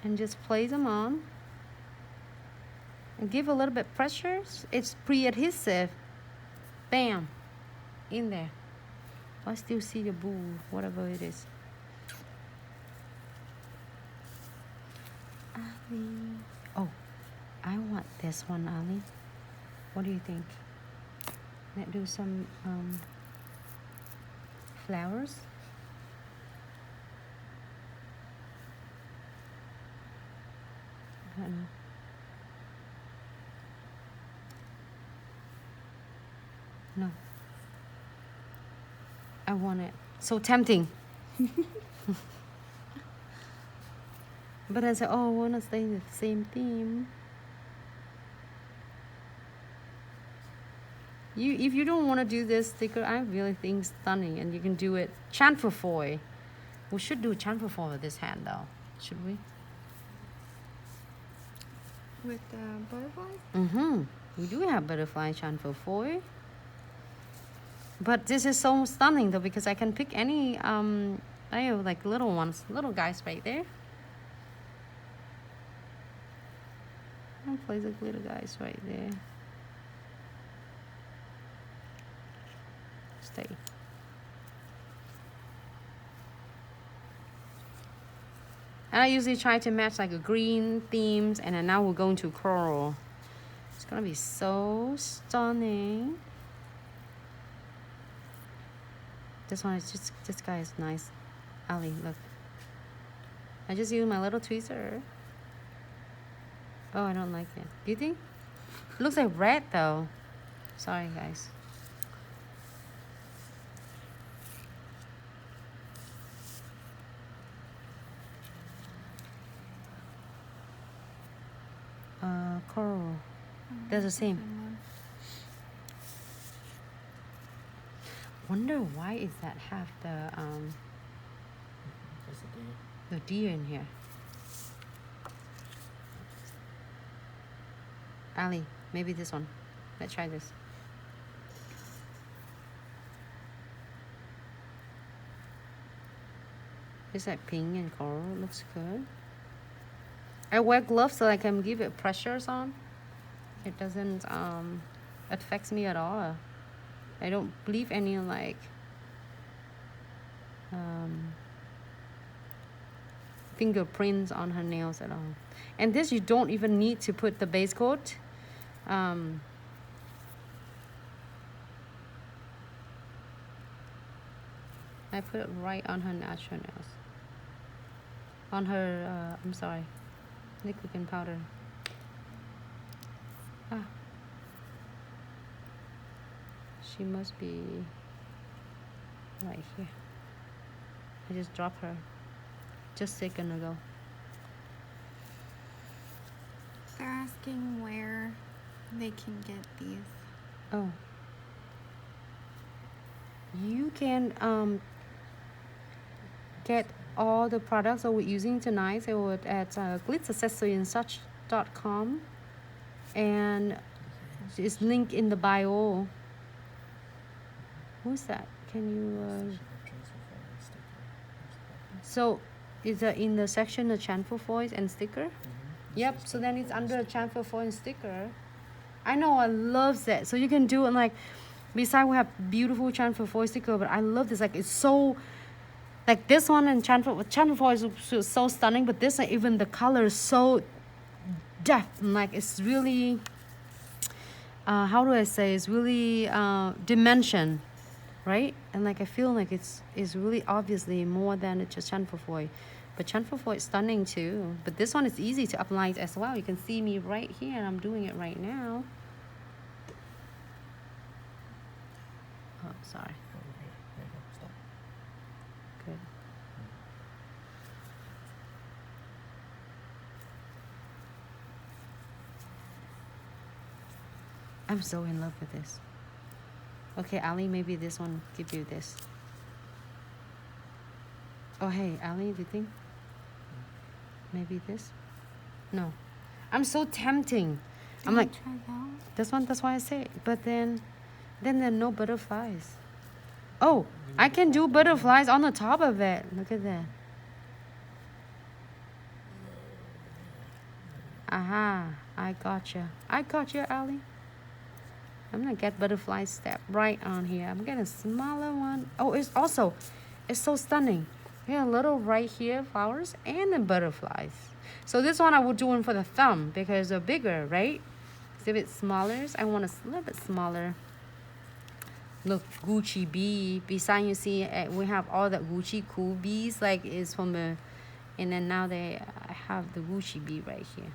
and just place them on. And give a little bit pressure. It's pre-adhesive. Bam. In there. I still see the boo, whatever it is. Ali. Oh, I want this one, Ali. What do you think? Let's do some flowers. I don't know. No. I want it. So tempting. But I said, oh, I want to stay in the same theme. If you don't want to do this sticker, I really think stunning, and you can do it chamfer foil. We should do chamfer foil with this hand, though. Should we? With butterflies? Mm-hmm. We do have butterfly chamfer foil. But this is so stunning, though, because I can pick any, I have like little ones, little guys right there. I'll place the little guys right there. Stay. And I usually try to match like a green themes, and then now we're going to coral. It's gonna be so stunning. This one is just, this guy is nice. Ali, look. I just use my little tweezer. Oh, I don't like it. Do you think? It looks like red though. Sorry, guys. Coral. They're the same. Wonder why is that have the deer in here. Ali, maybe this one. Let's try this. It's like pink and coral. Looks good. I wear gloves so I can give it pressures on. It doesn't affects me at all. I don't leave any like fingerprints on her nails at all. And this you don't even need to put the base coat. I put it right on her natural nails. On her, I'm sorry, liquid and powder. Ah. She must be right here. I just dropped her just a second ago. They're asking where they can get these. Oh. You can get all the products that we're using tonight. So at glitzaccessoryandsuch.com, and it's linked in the bio. Who's that? Can you so is it in the section of chamfer foils and sticker? Yep, so then it's under chamfer foil and sticker. I know, I love that. So you can do it like, besides we have beautiful chamfer foil sticker, but I love this. Like it's so, like this one and chamfer foil is so stunning, but this even the color is so depth. Like it's really, how do I say? It's really dimension, right? And like I feel like it's really obviously more than it's just chamfer foil. But chamfer foil is stunning too. But this one is easy to apply as well. You can see me right here, and I'm doing it right now. Oh, sorry. Good. I'm so in love with this. Okay, Ali, maybe this one give you this. Oh, hey, Ali, do you think? Maybe this? No. I'm so tempting. I'm like, try that? this one, that's why I say it. But then there are no butterflies. Oh, I can do butterflies on the top of it. Look at that. Aha, I gotcha. I gotcha, Ali. I'm gonna get butterfly step right on here. I'm getting a smaller one. Oh, it's also, it's so stunning. Yeah, a little right here, flowers, and then butterflies. So this one I would do one for the thumb because they're bigger, right? It's a bit smaller. I want a little bit smaller. Look, Gucci bee. Beside you see, we have all the Gucci cool bees. Like it's from the, and then now they have the Gucci bee right here.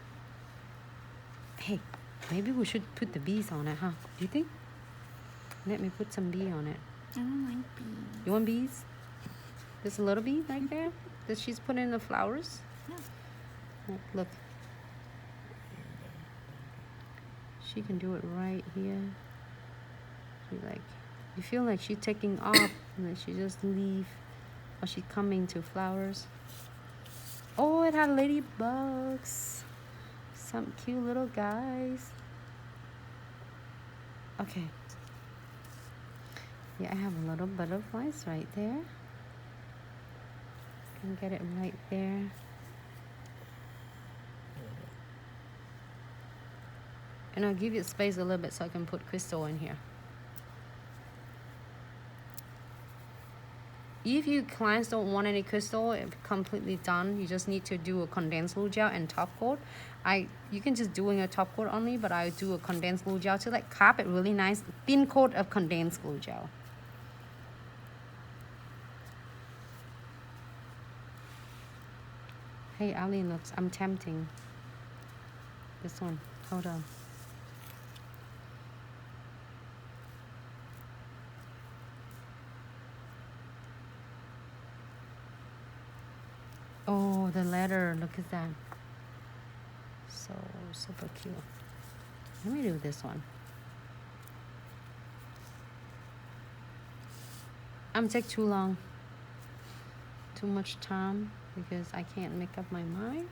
Hey, maybe we should put the bees on it, huh? Do you think? Let me put some bee on it. I don't like bees. You want bees? There's a little bee right there that she's put in the flowers. Yeah. Look. She can do it right here. She like, you feel like she's taking off and then she just leave or she's coming to flowers. Oh, it had ladybugs. Some cute little guys. Okay. Yeah, I have little butterflies right there. Can get it right there. And I'll give you space a little bit so I can put crystal in here. If your clients don't want any crystal, it's completely done. You just need to do a condensed glue gel and top coat. You can just do a top coat only, but I do a condensed glue gel to like cap it really nice. Thin coat of condensed glue gel. Hey, Ali, looks, I'm tempting. This one, hold on. Oh, the letter, look at that. So super cute. Let me do this one. I'm take too long. Too much time because I can't make up my mind.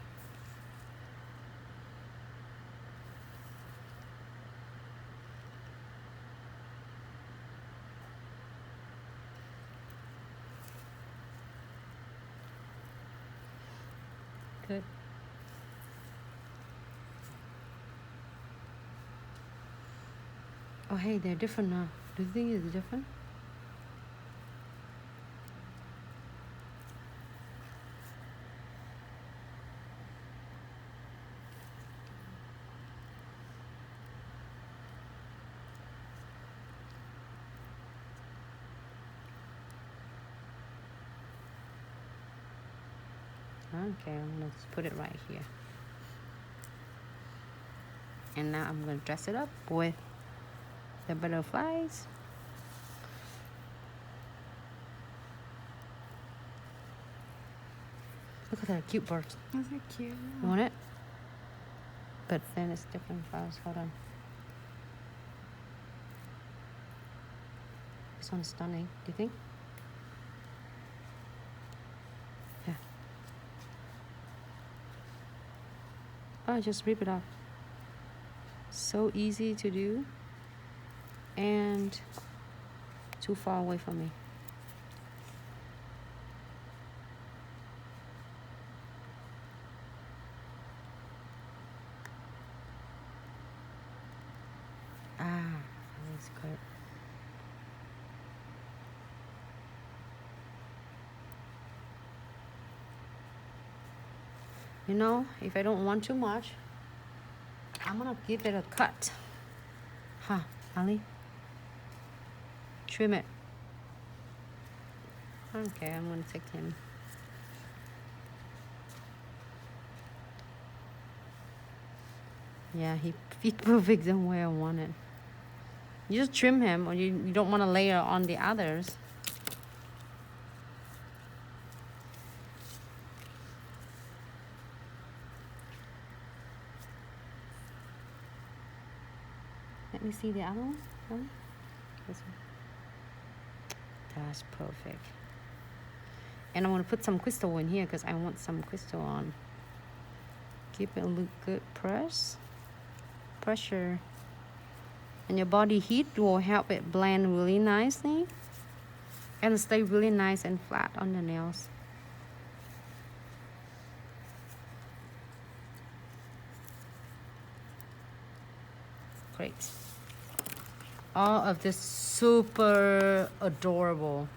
Good. Oh, hey, they're different now. Do you think it's different? Okay, let's put it right here. And now I'm going to dress it up with the butterflies. Look at that cute birds. Those are cute. You want it? But then it's different flowers. Hold on. This one's stunning. Do you think? Yeah. Oh, just rip it off. So easy to do. And too far away from me. That's good. You know, if I don't want too much, I'm gonna give it a cut. Huh, Ali? Trim it. Okay, I'm gonna take him. Yeah, he fit perfect the way I want it. You just trim him, or you don't want to layer on the others. Let me see the other one. This one. That's perfect. And I want to put some crystal in here because I want some crystal on. Keep it look good. Pressure. And your body heat will help it blend really nicely and stay really nice and flat on the nails. Great. All of this super adorable.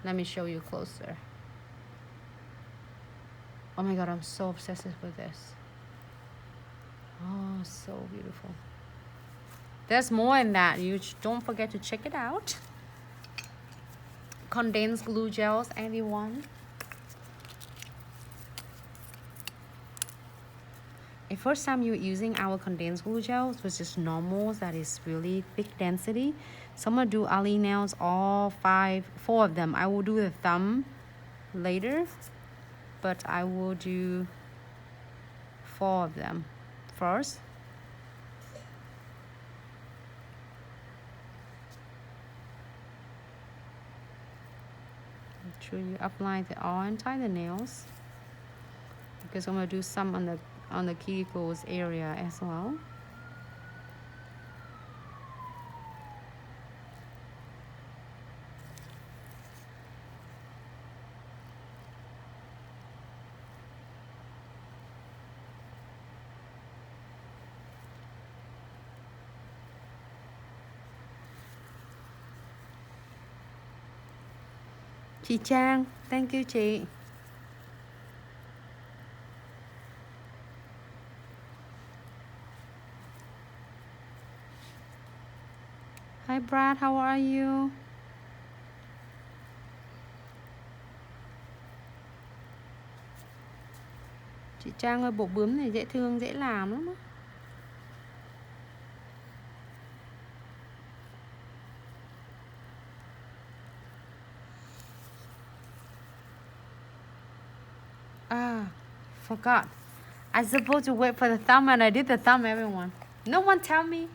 Let me show you closer. Oh my god, I'm so obsessed with this. Oh, so beautiful. There's more in that. You don't forget to check it out. Condensed glue gels, everyone. The first time you're using our condensed glue gels, which is normal, that is really thick density. So I'm gonna do Ali nails, all 4 of them. I will do the thumb later, but I will do 4 of them first. Make sure you apply the all entire nails, because I'm gonna do some on the cuticles area as well. Chị Trang, thank you chị. Hi Brad, how are you? Chị Trang ơi, bộ bướm này dễ thương, dễ làm lắm á. Ah, forgot. I supposed to wait for the thumb and I did the thumb, everyone. No one tell me.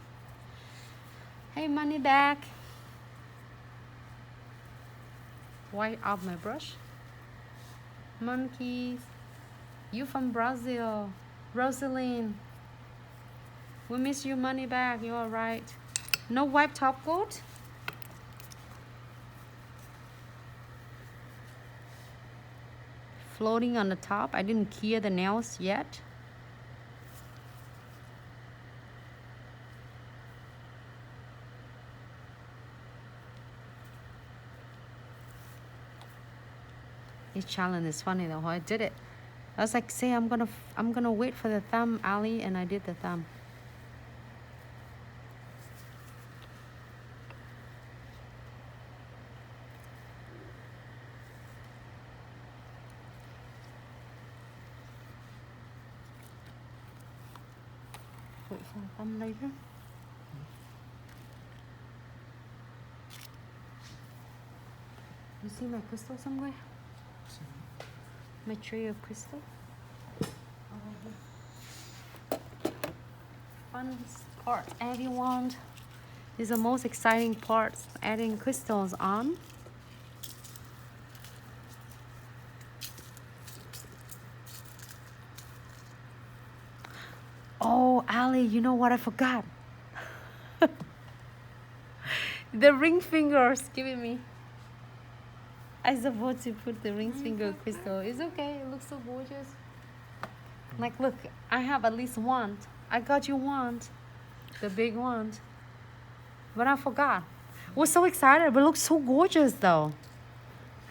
Hey, money back. Wipe off my brush. Monkeys. You from Brazil. Rosalind. We miss you, money back. You alright? No wipe top coat? Floating on the top. I didn't clear the nails yet. This challenge is funny though. I did it. I was like, say I'm gonna wait for the thumb, Ali, and I did the thumb. Wait for the thumb later. You see my crystal somewhere? My tray of crystal. Fun part, everyone. This is the most exciting part, adding crystals on. Oh, Ali, you know what I forgot? The ring fingers, give it me. I supposed to put the ring finger crystal. It's okay, it looks so gorgeous. Like, look, I have at least one. I got you one, the big one. But I forgot. I was so excited, but it looks so gorgeous though.